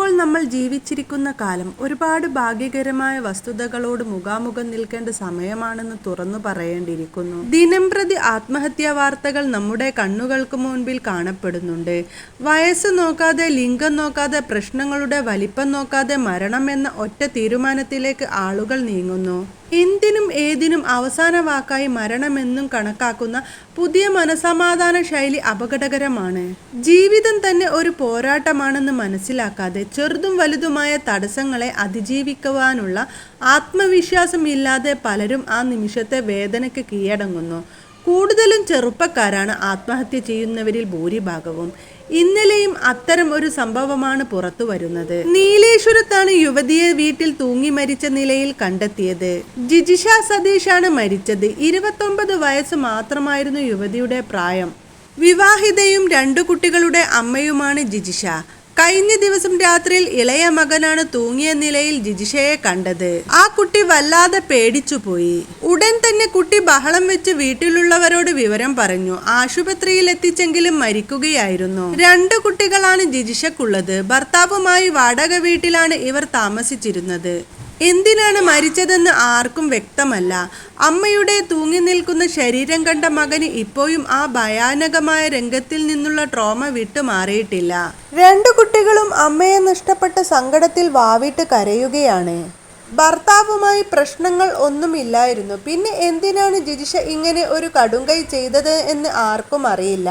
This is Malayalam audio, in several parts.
ഇപ്പോൾ നമ്മൾ ജീവിച്ചിരിക്കുന്ന കാലം ഒരുപാട് ഭാഗ്യകരമായ വസ്തുതകളോട് മുഖാമുഖം നിൽക്കേണ്ട സമയമാണെന്ന് തുറന്നു പറയേണ്ടിയിരിക്കുന്നു. ദിനംപ്രതി ആത്മഹത്യാ വാർത്തകൾ നമ്മുടെ കണ്ണുകൾക്ക് മുൻപിൽ കാണപ്പെടുന്നുണ്ട്. വയസ്സ് നോക്കാതെ, ലിംഗം നോക്കാതെ, പ്രശ്നങ്ങളുടെ വലിപ്പം നോക്കാതെ മരണം എന്ന ഒറ്റ തീരുമാനത്തിലേക്ക് ആളുകൾ നീങ്ങുന്നു. എന്തിനും ഏതിനും അവസാന വാക്കായി മരണമെന്നും കണക്കാക്കുന്ന പുതിയ മനസമാധാന ശൈലി അപകടകരമാണ്. ജീവിതം തന്നെ ഒരു പോരാട്ടമാണെന്ന് മനസ്സിലാക്കാതെ ചെറുതും വലുതുമായ തടസ്സങ്ങളെ അതിജീവിക്കുവാനുള്ള ആത്മവിശ്വാസം ഇല്ലാതെ പലരും ആ നിമിഷത്തെ വേദനയ്ക്ക് കീഴടങ്ങുന്നു. കൂടുതലും ചെറുപ്പക്കാരാണ് ആത്മഹത്യ ചെയ്യുന്നവരിൽ ഭൂരിഭാഗവും. ഇന്നലെയും അത്തരം ഒരു സംഭവമാണ് പുറത്തു വരുന്നത്. നീലേശ്വരത്താണ് യുവതിയെ വീട്ടിൽ തൂങ്ങി മരിച്ച നിലയിൽ കണ്ടെത്തിയത്. ജിജിഷ സതീഷാണ് മരിച്ചത്. 29 വയസ്സ് മാത്രമായിരുന്നു യുവതിയുടെ പ്രായം. വിവാഹിതയും 2 കുട്ടികളുടെ അമ്മയുമാണ് ജിജിഷ. കഴിഞ്ഞ ദിവസം രാത്രിയിൽ ഇളയ മകനാണ് തൂങ്ങിയ നിലയിൽ ജിജിഷയെ കണ്ടത്. ആ കുട്ടി വല്ലാതെ പേടിച്ചുപോയി. ഉടൻ തന്നെ കുട്ടി ബഹളം വെച്ച് വീട്ടിലുള്ളവരോട് വിവരം പറഞ്ഞു. ആശുപത്രിയിൽ എത്തിച്ചെങ്കിലും മരിക്കുകയായിരുന്നു. 2 കുട്ടികളാണ് ജിജിഷക്കുള്ളത്. ഭർത്താവുമായി വാടക വീട്ടിലാണ് ഇവർ താമസിച്ചിരുന്നത്. എന്തിനാണ് മരിച്ചതെന്ന് ആർക്കും വ്യക്തമല്ല. അമ്മയുടെ തൂങ്ങി നിൽക്കുന്ന ശരീരം കണ്ട മകന് ഇപ്പോഴും ആ ഭയാനകമായ രംഗത്തിൽ നിന്നുള്ള ട്രോമ വിട്ടുമാറിയിട്ടില്ല. 2 കുട്ടികളും അമ്മയെ നഷ്ടപ്പെട്ട സങ്കടത്തിൽ വാവിട്ട് കരയുകയാണ്. ഭർത്താവുമായി പ്രശ്നങ്ങൾ ഒന്നുമില്ലായിരുന്നു. പിന്നെ എന്തിനാണ് ജിജിഷ ഇങ്ങനെ ഒരു കടുങ്കൈ ചെയ്തത് എന്ന് ആർക്കും അറിയില്ല.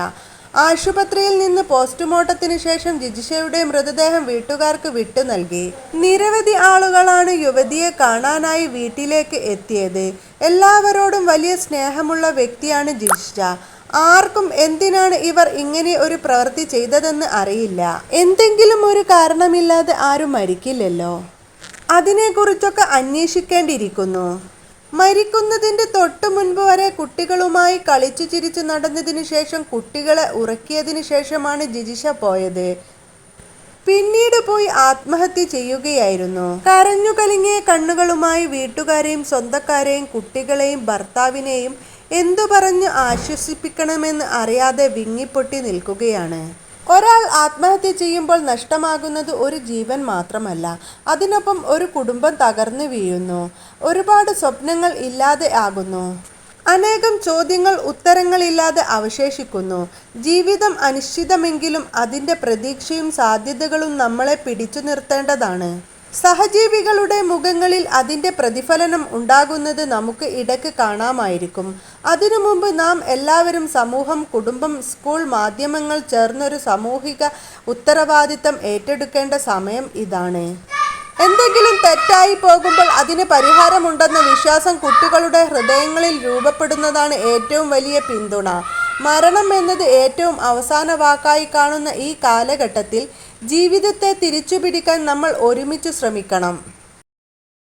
ആശുപത്രിയിൽ നിന്ന് പോസ്റ്റ്മോർട്ടത്തിന് ശേഷം ജിജിഷയുടെ മൃതദേഹം വീട്ടുകാർക്ക് വിട്ടു നൽകി. നിരവധി ആളുകളാണ് യുവതിയെ കാണാനായി വീട്ടിലേക്ക് എത്തിയത്. എല്ലാവരോടും വലിയ സ്നേഹമുള്ള വ്യക്തിയാണ് ജിജിഷ. ആർക്കും എന്തിനാണ് ഇവർ ഇങ്ങനെ ഒരു പ്രവൃത്തി ചെയ്തതെന്ന് അറിയില്ല. എന്തെങ്കിലും ഒരു കാരണമില്ലാതെ ആരും മരിക്കില്ലല്ലോ. അതിനെക്കുറിച്ചൊക്കെ അന്വേഷിക്കേണ്ടിയിരിക്കുന്നു. മരിക്കുന്നതിൻ്റെ തൊട്ടു മുൻപ് വരെ കുട്ടികളുമായി കളിച്ചു ചിരിച്ചു നടന്നതിനു ശേഷം കുട്ടികളെ ഉറക്കിയതിനു ശേഷമാണ് ജിജിഷ പോയത്. പിന്നീട് പോയി ആത്മഹത്യ ചെയ്യുകയായിരുന്നു. കരഞ്ഞു കലങ്ങിയ കണ്ണുകളുമായി വീട്ടുകാരെയും സ്വന്തക്കാരെയും കുട്ടികളെയും ഭർത്താവിനെയും എന്തു പറഞ്ഞ് ആശ്വസിപ്പിക്കണമെന്ന് അറിയാതെ വിങ്ങിപ്പൊട്ടി നിൽക്കുകയാണ്. ഒരാൾ ആത്മഹത്യ ചെയ്യുമ്പോൾ നഷ്ടമാകുന്നത് ഒരു ജീവൻ മാത്രമല്ല, അതിനൊപ്പം ഒരു കുടുംബം തകർന്നു വീഴുന്നു. ഒരുപാട് സ്വപ്നങ്ങൾ ഇല്ലാതെ ആകുന്നു. അനേകം ചോദ്യങ്ങൾ ഉത്തരങ്ങളില്ലാതെ അവശേഷിക്കുന്നു. ജീവിതം അനിശ്ചിതമെങ്കിലും അതിൻ്റെ പ്രതീക്ഷയും സാധ്യതകളും നമ്മളെ പിടിച്ചു നിർത്തേണ്ടതാണ്. സഹജീവികളുടെ മുഖങ്ങളിൽ അതിൻ്റെ പ്രതിഫലനം ഉണ്ടാകുന്നത് നമുക്ക് ഇടയ്ക്ക് കാണാമായിരിക്കും. അതിനു മുമ്പ് നാം എല്ലാവരും സമൂഹം, കുടുംബം, സ്കൂൾ, മാധ്യമങ്ങൾ ചേർന്നൊരു സാമൂഹിക ഉത്തരവാദിത്തം ഏറ്റെടുക്കേണ്ട സമയം ഇതാണ്. എന്തെങ്കിലും തെറ്റായി പോകുമ്പോൾ അതിന് പരിഹാരമുണ്ടെന്ന വിശ്വാസം കുട്ടികളുടെ ഹൃദയങ്ങളിൽ രൂപപ്പെടുന്നതാണ് ഏറ്റവും വലിയ പിന്തുണ. മരണം എന്നത് ഏറ്റവും അവസാന വാക്കായി കാണുന്ന ഈ കാലഘട്ടത്തിൽ ജീവിതത്തെ തിരിച്ചുപിടിക്കാൻ നമ്മൾ ഒരുമിച്ച് ശ്രമിക്കണം.